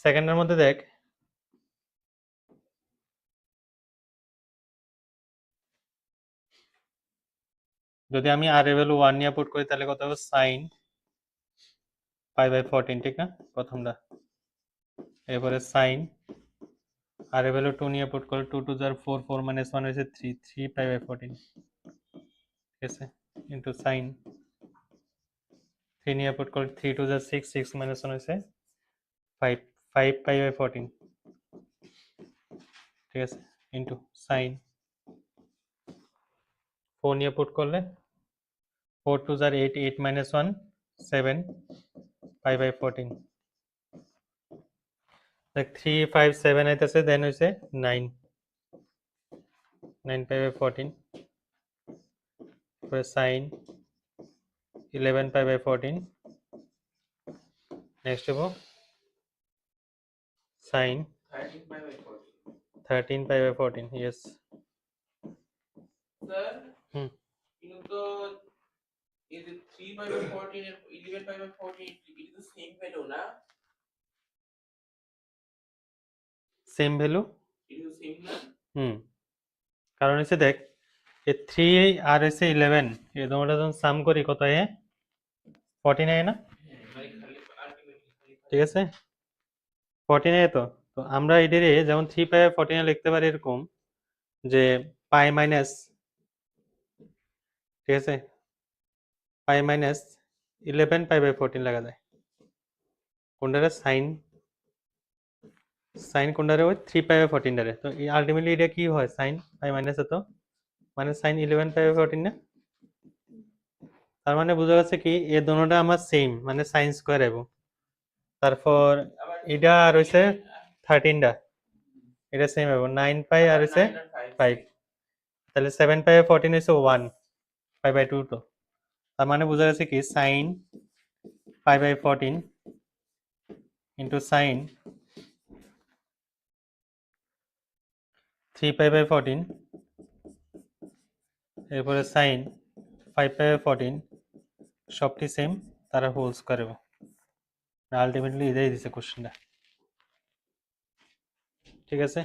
সেকেন্ডের মধ্যে দেখ যদি আমি আর এর ভ্যালু 1 নিয়ে পুট করি তাহলে কত হবে sin π/14 ঠিক না প্রথমটা এরপরে sin আর এর ভ্যালু 2 নিয়ে পুট করলে 2 2 যার 4 4 - 1 হয়েছে 3 3 π/14 ঠিক আছে ইন্টু sin 3 নিয়ে পুট করলে 3 2 যার 6 6 - 1 হয়েছে 5 5 π/14 ঠিক আছে ইন্টু sin 4 নিয়ে পুট করলে 4 2 যার 8 8 - 1 7 π/14 দেখ 3 5 7 আইতেছে দেন হইছে 9 9 π/14 তারপরে sin 11 π/14 নেক্সট হবো sin 13 π/14 yes স্যার হুম কিন্তু এই যে 3/14 এর 11/14 it is the same value না same value it is the same না হুম কারণ হচ্ছে দেখ এই 3 আর হচ্ছে 11 এই দুটোটা যখন সাম করি কত হয় 14 হয় না মানে খালি আলটিমেটলি ঠিক আছে 14 হয় তো তো আমরা এটারে যেমন 3 π/14 এ লিখতে পারি এরকম যে পাই মাইনাস ঠিক আছে পাই মাইনাস 11 π/14 লাগা যায় কোনটারে সাইন সাইন কোনটারে ওই 3 π/14 ডারে তো আলটিমেটলি এটা কি হয় সাইন পাই মাইনাস এত মানে সাইন 11 π/14 না তার মানে বোঝা যাচ্ছে কি এই দুটোটা আমার সেম মানে সাইন স্কয়ার এবং তারপর এটা আর হইছে 13 টা এটা সেম এবং 9 পাই আর হইছে 5 তাহলে 7 π/14 হইছে 1 π/2 তো তার মানে বোঝা যাচ্ছে কি সাইন π/14 ইনটু সাইন 3 π/14 এরপরে সাইন 5 π/14 সবটি সেম তারা হোল স্কয়ার হবে আলটিমেটলি এটাই দিছে কোশ্চেনটা ঠিক আছে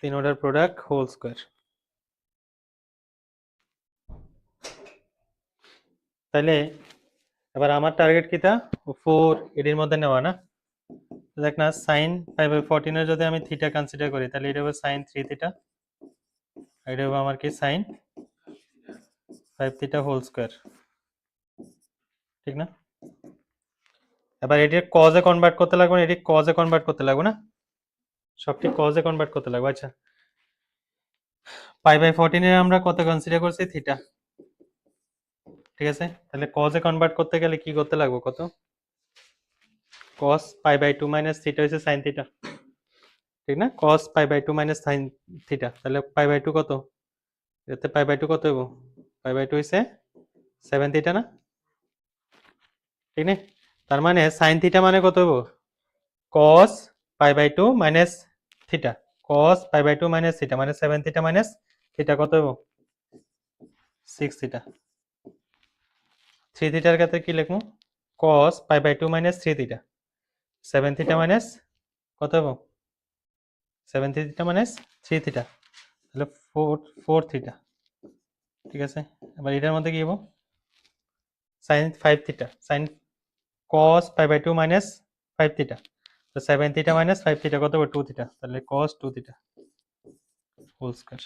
তিন অর্ডার প্রোডাক্ট হোল স্কয়ার তাহলে এবার আমার টার্গেট কিটা 4 এর মধ্যে নেওয়া না দেখ না sin 5/14 এর যদি আমি থিটা কনসিডার করি তাহলে এটা হবে sin 3 থিটা এটা হবে আমার কি sin 5 থিটা হোল স্কয়ার ঠিক না এবার এটি cos এ কনভার্ট করতে লাগবে না এটি cos এ কনভার্ট করতে লাগবে না সবটি cos এ কনভার্ট করতে লাগবে আচ্ছা π/14 এর আমরা কত কনসিডার করছি থিটা ঠিক আছে তাহলে cos এ কনভার্ট করতে গেলে কি করতে লাগবে কত cos π/2 - থিটা হইছে sin থিটা ঠিক না cos π/2 - sin থিটা তাহলে π/2 কত এতে π/2 কত হইব π/2 হইছে 7 থিটা না ঠিক না তার মানে sin থিটা মানে কত হইব cos π/2 - থিটা cos π/2 - থিটা মানে 7 থিটা মাইনাস থিটা কত হইব 6 থিটা 3 থিটার ক্ষেত্রে কি লিখবো cos π/2 - 3 থিটা 7 থিটা মাইনাস কত হইব 7 থিটা মাইনাস 3 থিটা তাহলে 4 থিটা ঠিক আছে এবার এটার মধ্যে কি হবো sin 5 theta sin cos π/2 - 5 theta তো 7 থিটা মাইনাস 5 থিটা কত হবে 2 থিটা তাহলে cos 2 থিটা হোল স্কয়ার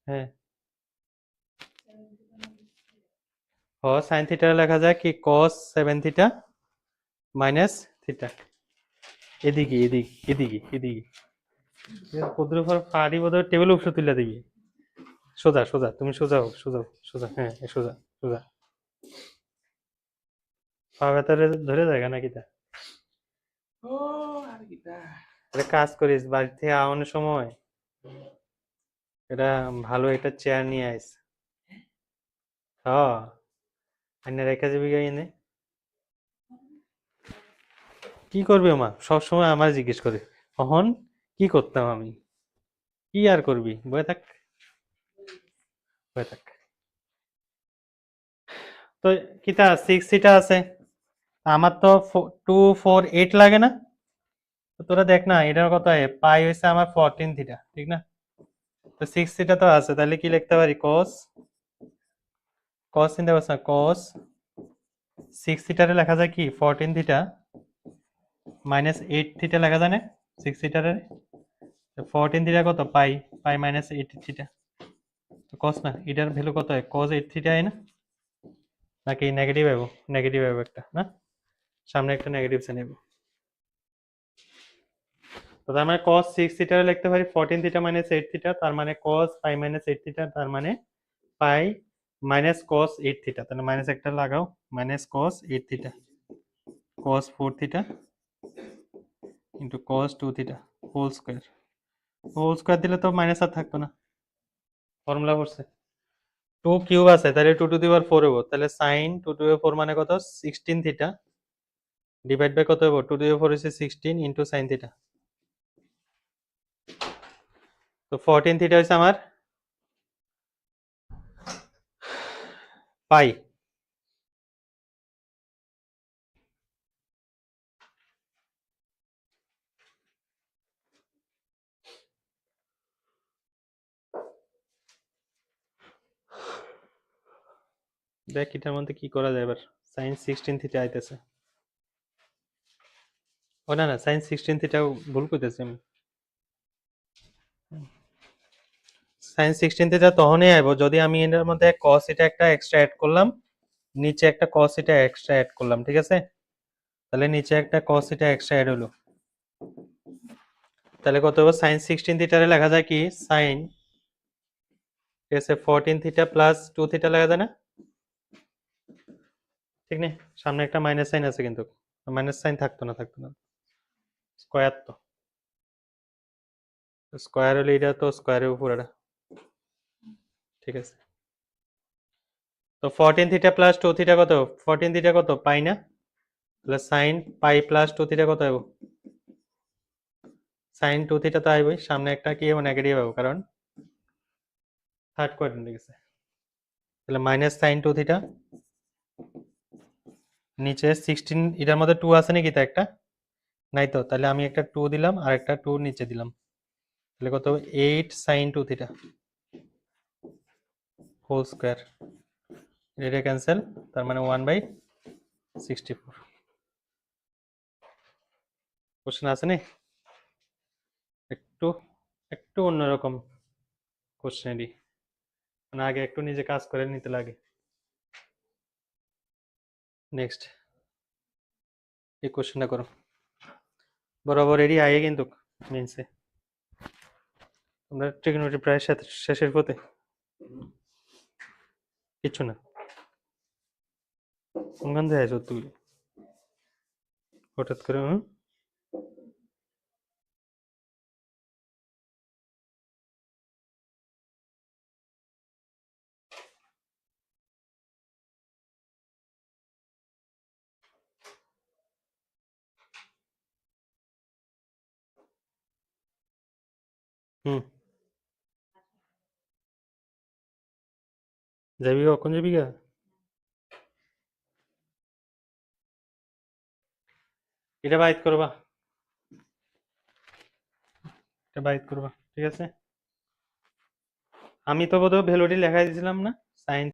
হ্যাঁ sin থিটা লেখা যায় কি cos 7 থিটা মাইনাস থিটা এদিকে এদিকে এদিকে এদিকে পদ্মের উপর পাড়ি বোধহয় টেবিল উপরে তুলে দিবি সোজা সোজা তুমি সোজা হোক সোজা সোজা হ্যাঁ সোজা সোজা পা ব্যথারে ধরে জায়গা নাকি তা ও আর কিটা এটা কাজ করিস বাড়ি থেকে আওয়ানোর সময় এটা ভালো একটা চেয়ার নিয়ে আইস হ্যাঁ আইনে রেখে যাবি এনে কি করবি মা সবসময় আমার জিজ্ঞেস করে কখন কি করতাম আমি কি আর করবি বয়ে থাক বয়ে থাক তো কিতা 6 থিটা আছে, আমার তো 2 4 8 লাগে না? তো তোরা দেখ না এটার কত হয়, পাই হইছে আমার 14 থিটা, ঠিক না? তো 6 থিটা তো আছে, তাহলে কি লিখতে পারি, cos চিন্তা করছ না, cos 6 থিটারে লেখা যায় কি 14 থিটা মাইনাস 8 থিটা লেখা যায় না 6 থিটারে? 14 থিটা কত, পাই মাইনাস 8 থিটা। তো cos না, এটার ভ্যালু কত হয়, cos 8 থিটা হয় না? নাকি নেগেটিভ আইব? নেগেটিভ আইব একটা না, সামনে একটা নেগেটিভ সে নেব। তো তার মানে cos 6 থিটারে লিখতে পারি 14 থিটা মাইনাস 8 থিটা, তার মানে cos পাই মাইনাস 8 থিটা, তার মানে পাই মাইনাস cos 8 থিটা, তাহলে মাইনাস একটা লাগাও, minus cos 8 theta cos 4 theta into cos 2 theta whole square দিলে তো মাইনাস আর থাকতো না, ফর্মুলা করছে 2 কিউব আছে, তাহলে 2 টু দি পাওয়ার 4 হবো, তাহলে sin 2 টু দি পাওয়ার 4 মানে কত 16 থিটা ডিভাইড বাই কত হবো 2 টু দি পাওয়ার 4 হচ্ছে 16 ইন্টু sin থিটা। তো 14 থিটা হচ্ছে আমার পাই, দেখ এটার মধ্যে কি করা যায় এবার, sin 16 থিটা আইতেছে, ও না sin 16 থিটা ভুল করতেছি আমি, sin 16 থিটা তখনই আইব যদি আমি এর মধ্যে cos এটা একটা এক্সট্রা অ্যাড করলাম, নিচে একটা cos এটা এক্সট্রা অ্যাড করলাম, ঠিক আছে? তাহলে নিচে একটা cos এটা এক্সট্রা অ্যাড হলো, তাহলে কত হবে sin 16 থিটারে লেখা যায় কি sin, ঠিক আছে 14 থিটা প্লাস 2 থিটা লেখা যায় না, ঠিক নেই? সামনে একটা মাইনাস সাইন আছে, কিন্তু মাইনাস সাইন থাকতো না স্কয়ার, তো স্কয়ার হলে এটা তো স্কয়ারের উপর এটা, ঠিক আছে? তো 14 থিটা প্লাস 2 থিটা কত, 14 থিটা কত পাই না, তাহলে সাইন পাই প্লাস 2 থিটা কত হবে, সাইন 2 থিটা তো আইবই, সামনে একটা কি হবে নেগেটিভ হবে, কারণ থার্ড কোয়াড্রেন্টে গেছে, তাহলে মাইনাস সাইন 2 থিটা, নিচে 16, এটার মধ্যে 2 আছে নাকি, তা একটা নাই তো, তাহলে আমি একটা 2 দিলাম আর একটা 2 নিচে দিলাম, তাহলে কত হবে 8 সাইন 2 থিটা হোল স্কয়ার, এটা ক্যান্সেল, তার মানে 1/64। কোশ্চেন আছে নি, একটু একটু অন্যরকম কোশ্চেনই, মানে আগে একটু নিজে কাজ করে নিতে লাগে। নেক্সট এই কোশ্চেনটা করো, বরাবর এরই আগে কিন্তু মেনসে, আমরা ট্রিগোনোমেট্রি প্রায় শেষের পথে, কিছু না, কোনখান থেকে আইছো তুই হঠাৎ করে? হুম, যাবি কখন, যাবি গা? এটা বাইট করবা, এটা বাইট করবা, ঠিক আছে? আমি তো বোধহয় ভ্যালুটি লেখাই দিয়েছিলাম না, সাইন